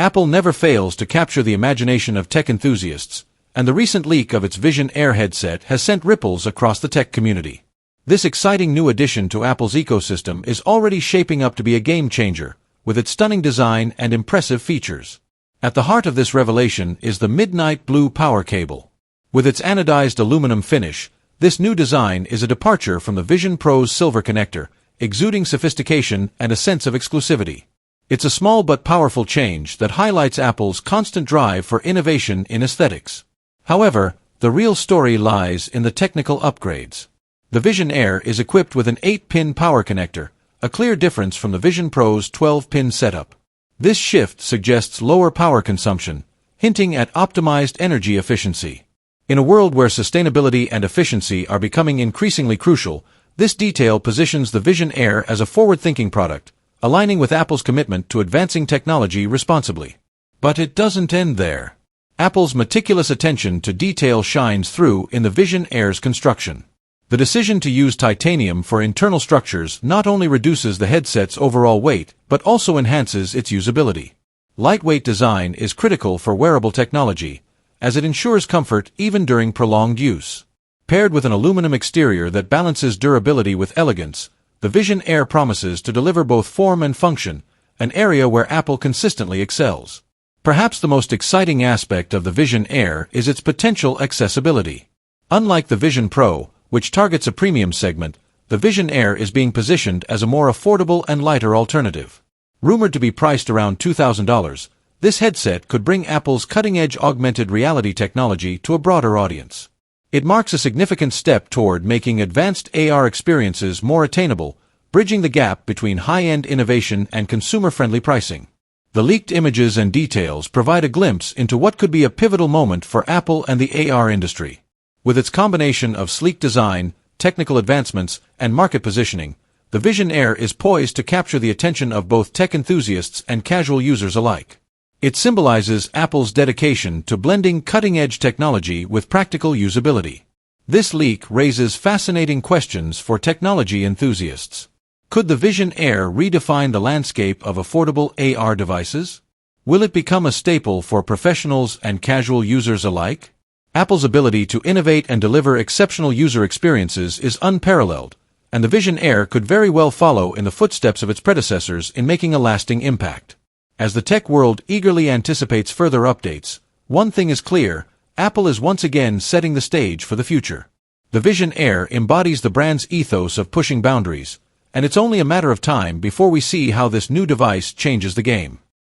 Apple never fails to capture the imagination of tech enthusiasts, and the recent leak of its Vision Air headset has sent ripples across the tech community. This exciting new addition to Apple's ecosystem is already shaping up to be a game-changer, with its stunning design and impressive features. At the heart of this revelation is the midnight blue power cable. With its anodized aluminum finish, this new design is a departure from the Vision Pro's silver connector, exuding sophistication and a sense of exclusivity. It's a small but powerful change that highlights Apple's constant drive for innovation in aesthetics. However, the real story lies in the technical upgrades. The Vision Air is equipped with an 8-pin power connector, a clear difference from the Vision Pro's 12-pin setup. This shift suggests lower power consumption, hinting at optimized energy efficiency. In a world where sustainability and efficiency are becoming increasingly crucial, this detail positions the Vision Air as a forward-thinking product, aligning with Apple's commitment to advancing technology responsibly. But it doesn't end there. Apple's meticulous attention to detail shines through in the Vision Air's construction. The decision to use titanium for internal structures not only reduces the headset's overall weight, but also enhances its usability. Lightweight design is critical for wearable technology, as it ensures comfort even during prolonged use. Paired with an aluminum exterior that balances durability with elegance, the Vision Air promises to deliver both form and function, an area where Apple consistently excels. Perhaps the most exciting aspect of the Vision Air is its potential accessibility. Unlike the Vision Pro, which targets a premium segment, the Vision Air is being positioned as a more affordable and lighter alternative. Rumored to be priced around $2,000, this headset could bring Apple's cutting-edge augmented reality technology to a broader audience. It marks a significant step toward making advanced AR experiences more attainable, bridging the gap between high-end innovation and consumer-friendly pricing. The leaked images and details provide a glimpse into what could be a pivotal moment for Apple and the AR industry. With its combination of sleek design, technical advancements, and market positioning, the Vision Air is poised to capture the attention of both tech enthusiasts and casual users alike. It symbolizes Apple's dedication to blending cutting-edge technology with practical usability. This leak raises fascinating questions for technology enthusiasts. Could the Vision Air redefine the landscape of affordable AR devices? Will it become a staple for professionals and casual users alike? Apple's ability to innovate and deliver exceptional user experiences is unparalleled, and the Vision Air could very well follow in the footsteps of its predecessors in making a lasting impact. As the tech world eagerly anticipates further updates, one thing is clear: Apple is once again setting the stage for the future. The Vision Air embodies the brand's ethos of pushing boundaries, and it's only a matter of time before we see how this new device changes the game.